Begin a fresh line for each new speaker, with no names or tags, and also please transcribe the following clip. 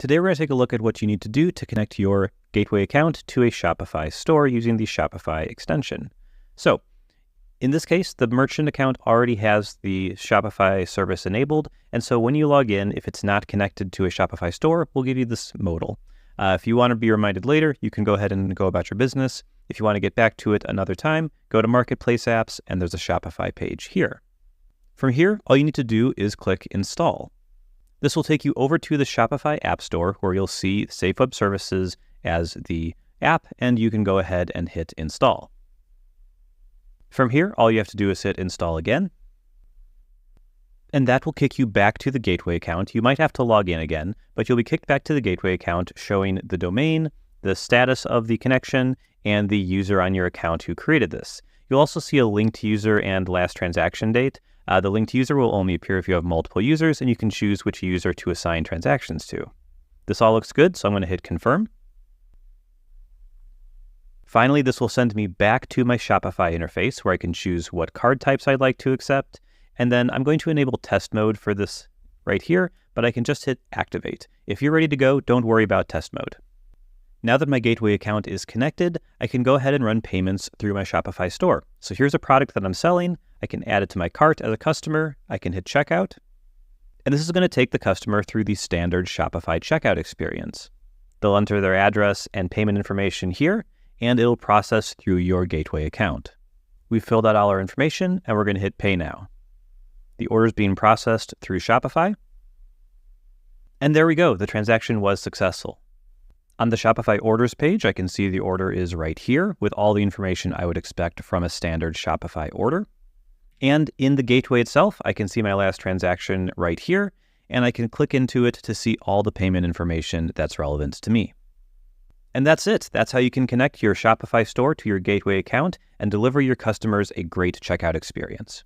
Today we're going to take a look at what you need to do to connect your gateway account to a Shopify store using the Shopify extension. So, in this case, the merchant account already has the Shopify service enabled, and so when you log in, if it's not connected to a Shopify store, we'll give you this modal. If you want to be reminded later, you can go ahead and go about your business. If you want to get back to it another time, go to Marketplace Apps, and there's a Shopify page here. From here, all you need to do is click Install. This will take you over to the Shopify App Store where you'll see Safe Web Services as the app, and you can go ahead and hit Install. From here, all you have to do is hit Install again, and that will kick you back to the gateway account. You might have to log in again, but you'll be kicked back to the gateway account showing the domain, the status of the connection, and the user on your account who created this. You'll also see a linked user and last transaction date. The linked user will only appear if you have multiple users, and you can choose which user to assign transactions to. This all looks good, so I'm going to hit Confirm. Finally, this will send me back to my Shopify interface where I can choose what card types I'd like to accept, and then I'm going to enable test mode for this right here, but I can just hit Activate. If you're ready to go, don't worry about test mode. Now that my gateway account is connected, I can go ahead and run payments through my Shopify store. So here's a product that I'm selling. I can add it to my cart as a customer. I can hit checkout. And this is going to take the customer through the standard Shopify checkout experience. They'll enter their address and payment information here, and it'll process through your gateway account. We've filled out all our information, and we're going to hit Pay Now. The order is being processed through Shopify. And there we go. The transaction was successful. On the Shopify orders page, I can see the order is right here with all the information I would expect from a standard Shopify order. And in the gateway itself, I can see my last transaction right here, and I can click into it to see all the payment information that's relevant to me. And that's it. That's how you can connect your Shopify store to your gateway account and deliver your customers a great checkout experience.